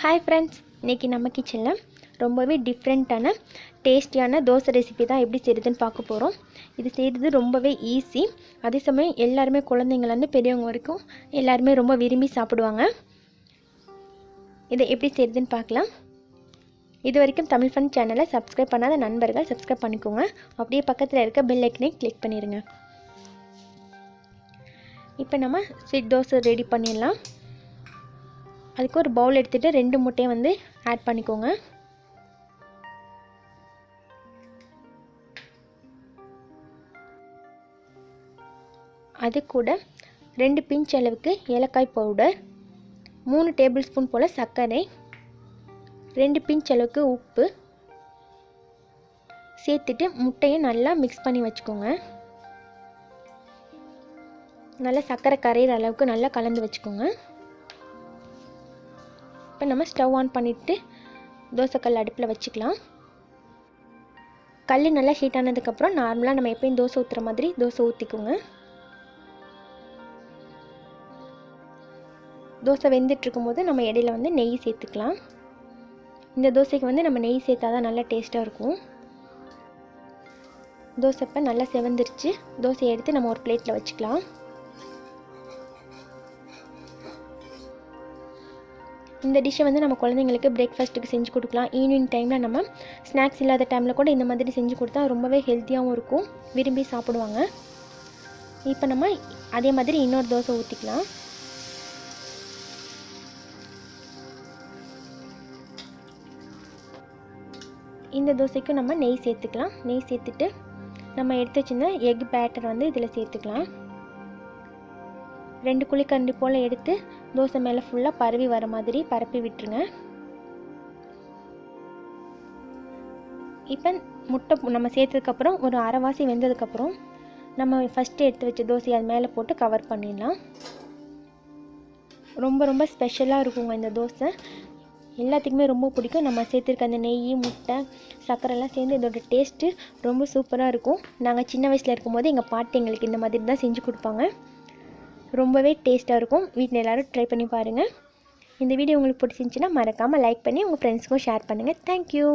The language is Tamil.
ஹாய் ஃப்ரெண்ட்ஸ், இன்றைக்கி நம்ம கிச்சனில் ரொம்பவே டிஃப்ரெண்ட்டான டேஸ்டியான தோசை ரெசிபி தான் எப்படி செய்கிறதுன்னு பார்க்க போகிறோம். இது செய்கிறது ரொம்பவே ஈஸி. அதே சமயம் எல்லாருமே குழந்தைங்கள்லேருந்து பெரியவங்க வரைக்கும் எல்லாருமே ரொம்ப விரும்பி சாப்பிடுவாங்க. இதை எப்படி செய்கிறதுன்னு பார்க்கலாம். இது வரைக்கும் தமிழ் ஃபன் சேனலை சப்ஸ்கிரைப் பண்ணாத நண்பர்கள் சப்ஸ்கிரைப் பண்ணிக்கோங்க. அப்படியே பக்கத்தில் இருக்க பெல் ஐக்கனை கிளிக் பண்ணிடுங்க. இப்போ நம்ம ஸ்வீட் தோசை ரெடி பண்ணிடலாம். அதுக்கு ஒரு பவுல் எடுத்துகிட்டு 2 முட்டையை வந்து ஆட் பண்ணிக்கோங்க. அது கூட 2 பிஞ்ச் அளவுக்கு ஏலக்காய் பவுடர், 3 டேபிள் ஸ்பூன் போல் சர்க்கரை, 2 பிஞ்ச் அளவுக்கு உப்பு சேர்த்துட்டு முட்டையை நல்லா மிக்ஸ் பண்ணி வச்சுக்கோங்க. நல்லா சர்க்கரை கரையிற அளவுக்கு நல்லா கலந்து வச்சுக்கோங்க. இப்போ நம்ம ஸ்டவ் ஆன் பண்ணிவிட்டு தோசைக்கல் அடுப்பில் வச்சுக்கலாம். கல் நல்லா ஹீட் ஆனதுக்கப்புறம் நார்மலாக நம்ம எப்பயும் தோசை ஊற்றுற மாதிரி தோசை ஊற்றிக்கோங்க. தோசை வெந்துட்டுருக்கும்போது நம்ம இடையில வந்து நெய் சேர்த்துக்கலாம். இந்த தோசைக்கு வந்து நம்ம நெய் சேர்த்தா தான் நல்லா டேஸ்ட்டாக இருக்கும். தோசை இப்போ நல்லா செவந்துருச்சு. தோசையை எடுத்து நம்ம ஒரு பிளேட்டில் வச்சுக்கலாம். இந்த டிஷ்ஷை வந்து நம்ம குழந்தைங்களுக்கு பிரேக்ஃபாஸ்ட்டுக்கு செஞ்சு கொடுக்கலாம். ஈவினிங் டைமில் நம்ம ஸ்நாக்ஸ் இல்லாத டைமில் கூட இந்த மாதிரி செஞ்சு கொடுத்தா ரொம்பவே ஹெல்த்தியாகவும் இருக்கும், விரும்பி சாப்பிடுவாங்க. இப்போ நம்ம அதே மாதிரி இன்னொரு தோசை ஊற்றிக்கலாம். இந்த தோசைக்கும் நம்ம நெய் சேர்த்துக்கலாம். நெய் சேர்த்துட்டு நம்ம எடுத்து வச்சிருந்த எக் பேட்டர் வந்து இதில் சேர்த்துக்கலாம். 2 குழிக்கரண்டி போல் எடுத்து தோசை மேலே ஃபுல்லாக பரவி வர மாதிரி பரப்பி விட்டுருங்க. இப்போ முட்டை நம்ம சேர்த்ததுக்கப்புறம் ஒரு அரைவாசி வெந்ததுக்கப்புறம் நம்ம ஃபஸ்ட்டு எடுத்து வச்ச தோசையை அது மேலே போட்டு கவர் பண்ணிடலாம். ரொம்ப ஸ்பெஷலாக இருக்குங்க இந்த தோசை. எல்லாத்துக்குமே ரொம்ப பிடிக்கும். நம்ம சேர்த்துருக்க அந்த நெய், முட்டை, சர்க்கரைலாம் சேர்ந்து இதோட டேஸ்ட்டு ரொம்ப சூப்பராக இருக்கும். நாங்கள் சின்ன வயசில் இருக்கும்போது எங்கள் பாட்டி எங்களுக்கு இந்த மாதிரி தான் செஞ்சு கொடுப்பாங்க. ரொம்பவே டேஸ்ட்டாக இருக்கும். வீட்டில் எல்லோரும் ட்ரை பண்ணி பாருங்கள். இந்த வீடியோ உங்களுக்கு பிடிச்சிருந்துச்சின்னா மறக்காமல் லைக் பண்ணி உங்கள் ஃப்ரெண்ட்ஸுக்கும் ஷேர் பண்ணுங்கள். தேங்க்யூ.